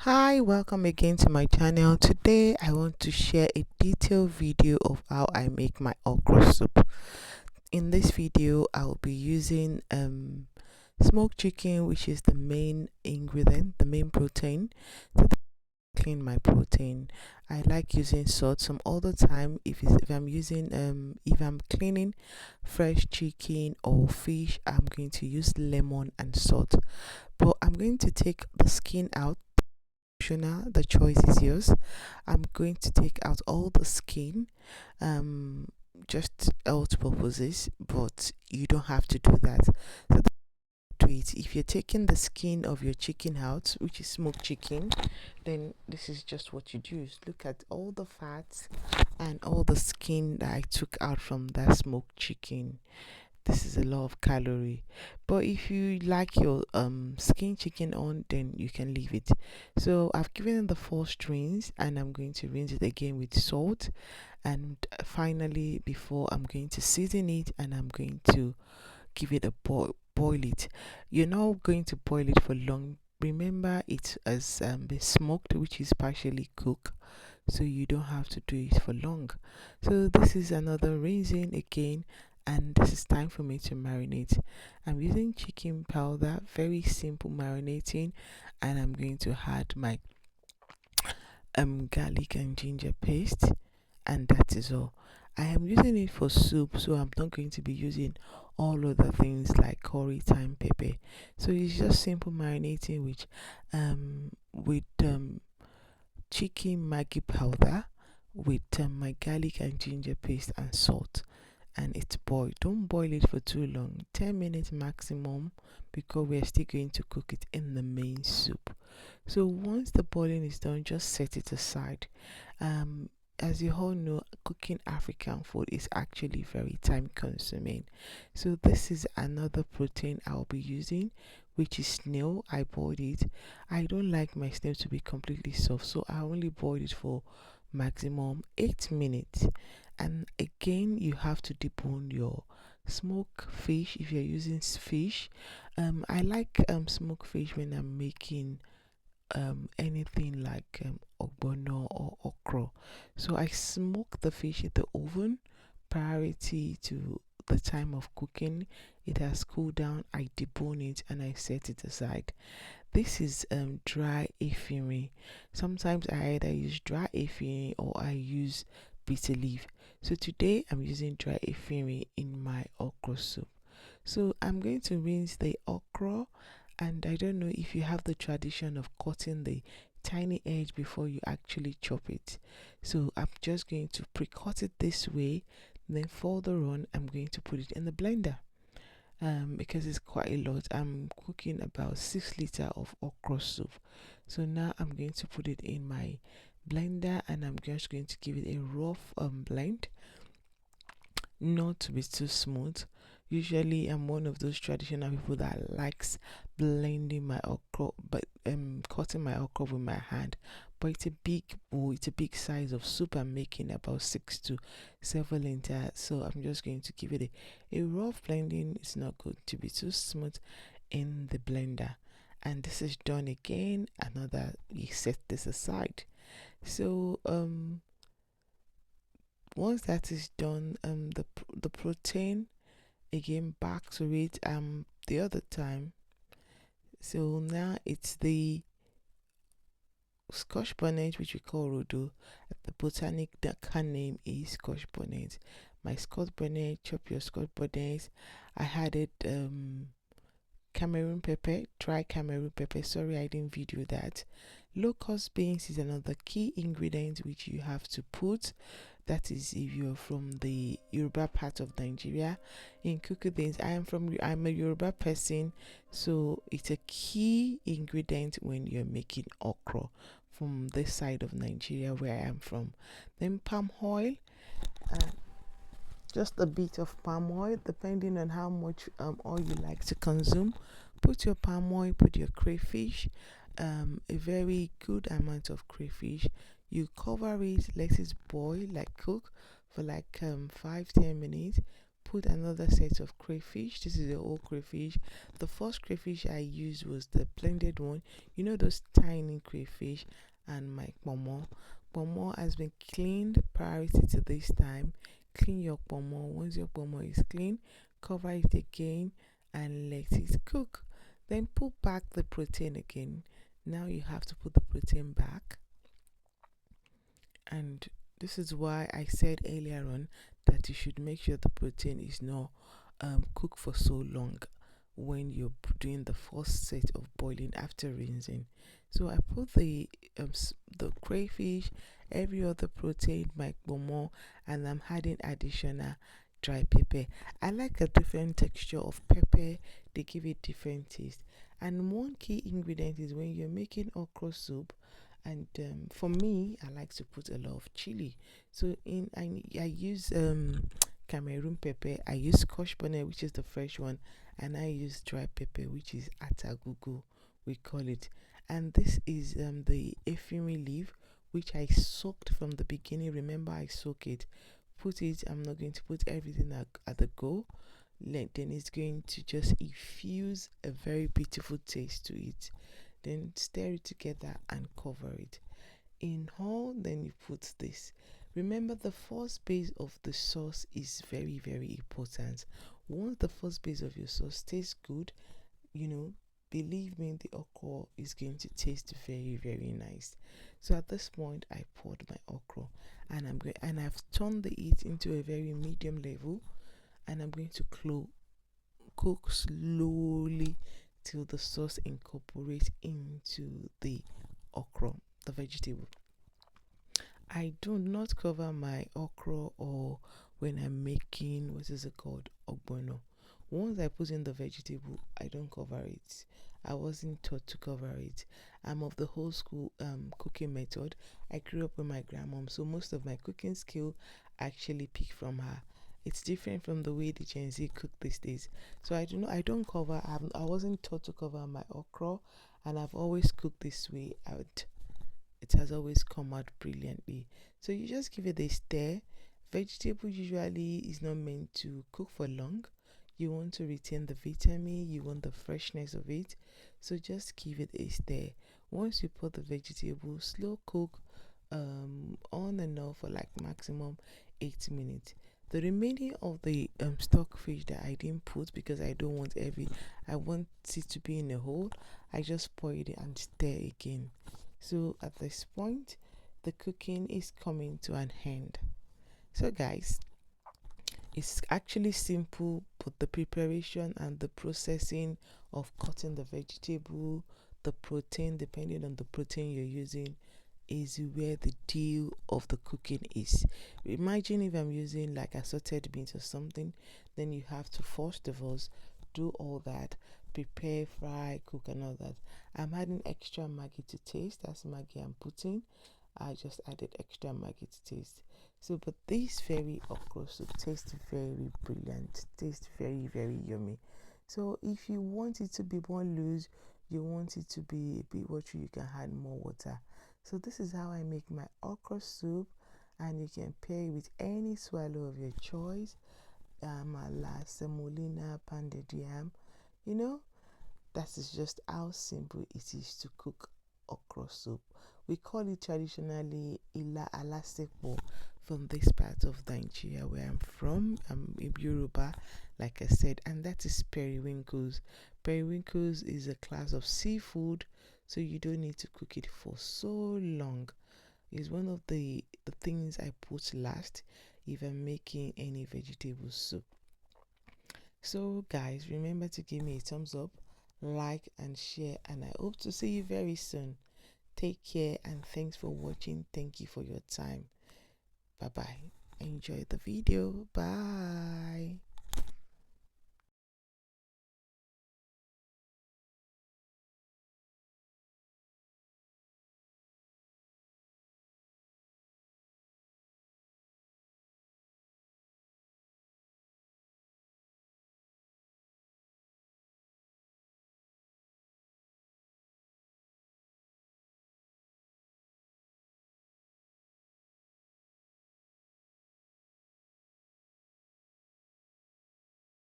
Hi, welcome again to my channel. Today I want to share a detailed video of how I make my okra soup. In this video I'll be using smoked chicken, which is the main ingredient, the main protein. To clean my protein, I like using salt some other time. If I'm cleaning fresh chicken or fish, I'm going to use lemon and salt, but I'm going to take the skin out. The choice is yours. I'm going to take out all the skin, um just health purposes, but you don't have to do that. So do it. If you're taking the skin of your chicken out, which is smoked chicken, then this is just what you do. Look at all the fats and all the skin that I took out from that smoked chicken. This is a lot of calorie, but if you like your skin chicken on, then you can leave it. So I've given it the 4 strings, and I'm going to rinse it again with salt, and finally, before, I'm going to season it, and I'm going to give it a boil it. You're not going to boil it for long. Remember, it has been smoked, which is partially cooked, so you don't have to do it for long. So this is another rinsing again, and this is time for me to marinate. I'm using chicken powder, very simple marinating, and I'm going to add my garlic and ginger paste, and that is all. I am using it for soup, so I'm not going to be using all other things like curry, thyme, pepper. So it's just simple marinating with chicken Maggi powder, with my garlic and ginger paste and salt, and it's boiled. Don't boil it for too long, 10 minutes maximum, because we're still going to cook it in the main soup. So once the boiling is done, just set it aside. um as you all know, cooking African food is actually very time consuming. So this is another protein I'll be using, which is snail. I boiled it. I don't like my snail to be completely soft, so I only boiled it for maximum 8 minutes. And again, you have to debone your smoked fish if you're using fish. I like smoked fish when I'm making anything like ogbono or okro. So I smoke the fish in the oven. Priority to the time of cooking, it has cooled down. I debone it and I set it aside. This is dry efirin. Sometimes I either use dry efirin or I use bitter leaf. So today I'm using dry efirin in my okra soup. So I'm going to rinse the okra, and I don't know if you have the tradition of cutting the tiny edge before you actually chop it. So I'm just going to pre-cut it this way, then further on I'm going to put it in the blender, because it's quite a lot. I'm cooking about 6 liters of okra soup. So now I'm going to put it in my blender, and I'm just going to give it a rough blend, not to be too smooth. Usually I'm one of those traditional people that likes blending my okra, but cutting my okra with my hand. But it's a big bowl, it's a big size of soup. I'm making about 6 to 7 liters, so I'm just going to give it a rough blending. It's not going to be too smooth in the blender. And this is done again. Another, you set this aside. So once that is done, the protein, again back to it the other time. So now it's the scotch bonnet, which we call rodo. The botanic name is scotch bonnet. My scotch bonnet, chop your scotch bonnet. I added Cameroon pepper, dry Cameroon pepper. Sorry, I didn't video that. Locust beans is another key ingredient which you have to put. That is if you're from the Yoruba part of Nigeria. In cooking things, I'm a Yoruba person, so it's a key ingredient when you're making okra from this side of Nigeria where I am from. Then palm oil, uh, just a bit of palm oil, depending on how much oil you like to consume. Put your palm oil, put your crayfish, a very good amount of crayfish. You cover it, let it boil, like cook for like 5-10 minutes. put another set of crayfish. This is the old crayfish. The first crayfish I used was the blended one. You know those tiny crayfish. And my pomo has been cleaned. Priority to this time. Clean your pomo. Once your pomo is clean, cover it again and let it cook. Then put back the protein again. Now you have to put the protein back. And this is why I said earlier on that you should make sure the protein is not cooked for so long when you're doing the first set of boiling after rinsing. So I put the crayfish, every other protein, my pomo, and I'm adding additional dry pepper. I like a different texture of pepper. They give it different taste. And one key ingredient is when you're making okra soup, and for me, I like to put a lot of chili. So I use Cameroon pepper, I use scotch bonnet, which is the fresh one, and I use dry pepper, which is atagugu, we call it. And this is the ephemera leaf, which I soaked from the beginning. Remember, I soak it, put it. I'm not going to put everything at the go. Then it's going to just infuse a very beautiful taste to it. Then stir it together and cover it. In all, then you put this. Remember, the first base of the sauce is very, very important. Once the first base of your sauce tastes good, believe me, the okra is going to taste very, very nice. So at this point, I poured my okra, and I've turned the heat into a very medium level, and I'm going to cook slowly till the sauce incorporates into the okra, the vegetable. I do not cover my okra or when I'm making, what is it called, ogbono. Once I put in the vegetable, I don't cover it. I wasn't taught to cover it. I'm of the whole school cooking method. I grew up with my grandmom, so most of my cooking skill actually pick from her. It's different from the way the Gen Z cook these days. So I don't cover. I wasn't taught to cover my okra, and I've always cooked this way. It has always come out brilliantly. So you just give it a stir. Vegetable usually is not meant to cook for long. You want to retain the vitamin, you want the freshness of it. So just give it a stir. Once you put the vegetable, slow cook on and off for like maximum 8 minutes. The remaining of the stockfish that I didn't put because I don't want I want it to be in a hole. I just pour it and stir again. So at this point, the cooking is coming to an end. So guys, it's actually simple, but the preparation and the processing of cutting the vegetable, the protein, depending on the protein you're using, is where the deal of the cooking is. Imagine if I'm using like assorted meat or something, then you have to first of all do all that, prepare, fry, cook, and all that. I'm adding extra Maggi to taste. That's Maggi I'm putting. I just added extra Maggi to taste. So, but this very okra soup tastes very brilliant, tastes very, very yummy. So, if you want it to be more loose, you want it to be a bit watery, you can add more water. So, this is how I make my okra soup, and you can pair it with any swallow of your choice. La semolina, pounded yam. That is just how simple it is to cook okra soup. We call it traditionally ila alasepo from this part of Nigeria where I'm from. I'm in Yoruba, like I said, and that is periwinkles. Periwinkles is a class of seafood, so you don't need to cook it for so long. It's one of the things I put last if I'm making any vegetable soup. So guys, remember to give me a thumbs up, like and share, and I hope to see you very soon. Take care and thanks for watching. Thank you for your time. Bye bye. Enjoy the video. Bye.